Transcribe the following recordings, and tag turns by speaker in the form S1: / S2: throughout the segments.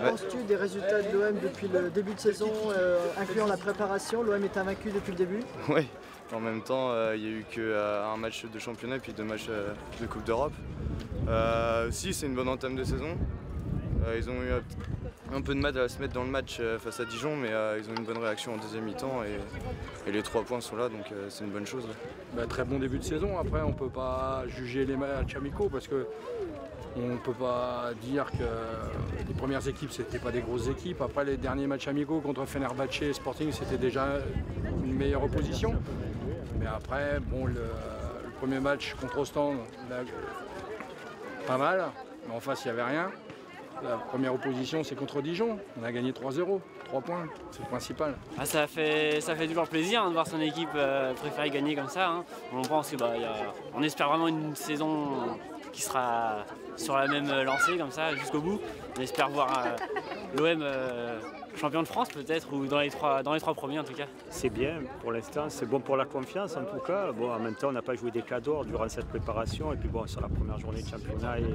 S1: penses-tu des résultats de l'OM depuis le début de saison, incluant la préparation? L'OM est invaincu depuis le début.
S2: Oui, en même temps, il n'y a eu qu'un match de championnat et puis 2 matchs de Coupe d'Europe. Si, c'est une bonne entame de saison. Ils ont eu un peu de mal à se mettre dans le match face à Dijon, mais ils ont une bonne réaction en deuxième mi-temps et les 3 points sont là, donc c'est une bonne chose.
S3: Très bon début de saison. Après, on ne peut pas juger les matchs amicaux parce que on ne peut pas dire que les premières équipes, c'était pas des grosses équipes. Après, les derniers matchs amicaux contre Fenerbahçe et Sporting, c'était déjà une meilleure opposition. Mais après, bon, le premier match contre Ostende, pas mal, mais en face, il n'y avait rien. La première opposition, c'est contre Dijon. On a gagné 3-0, 3 points, c'est le principal.
S4: Ça fait toujours plaisir de voir son équipe préférée gagner comme ça. On pense que on espère vraiment une saison qui sera sur la même lancée comme ça jusqu'au bout. On espère voir l'OM champion de France peut-être, ou dans les trois premiers en tout cas.
S5: C'est bien pour l'instant, c'est bon pour la confiance en tout cas. Bon, en même temps, on n'a pas joué des cadeaux durant cette préparation. Et puis bon, sur la première journée de championnat et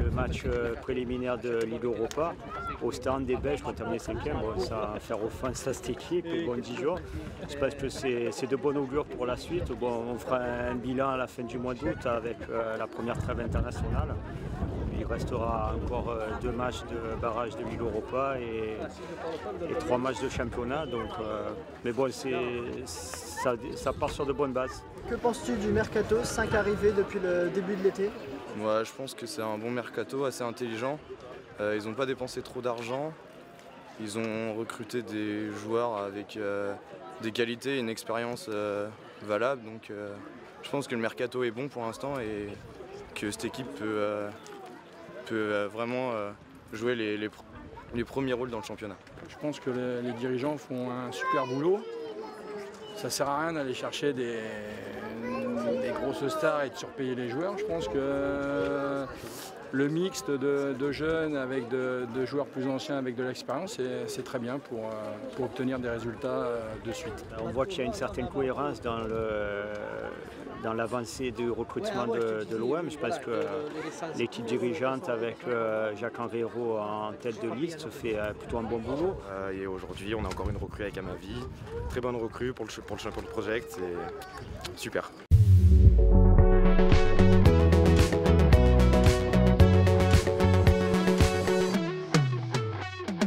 S5: le match préliminaire de Ligue Europa, au stand des Belges, on a terminé 5e, bon, ça va faire offense à cette équipe. Et bon, Dijon, je pense que c'est de bon augure pour la suite. Bon, on fera un bilan à la fin du mois d'août avec la première trêve internationale. Il restera encore 2 matchs de barrage de Ligue Europa et 3 matchs de championnat. Donc, mais bon, ça part sur de bonnes bases.
S1: Que penses-tu du mercato, 5 arrivées depuis le début de l'été?
S2: Moi, je pense que c'est un bon mercato, assez intelligent. Ils n'ont pas dépensé trop d'argent. Ils ont recruté des joueurs avec des qualités et une expérience valable. Donc, je pense que le mercato est bon pour l'instant et que cette équipe peut vraiment jouer les premiers rôles dans le championnat.
S3: Je pense que les dirigeants font un super boulot. Ça ne sert à rien d'aller chercher des grosses stars et de surpayer les joueurs. Je pense que le mixte de jeunes avec de joueurs plus anciens avec de l'expérience, c'est très bien pour obtenir des résultats de suite.
S5: On voit qu'il y a une certaine cohérence dans l'avancée du recrutement de l'OM. Je pense que l'équipe dirigeante avec Jacques-Henri Hérault en tête de liste fait plutôt un bon boulot.
S6: Et aujourd'hui, on a encore une recrue avec Amavi. Très bonne recrue pour le Champion Project. C'est super.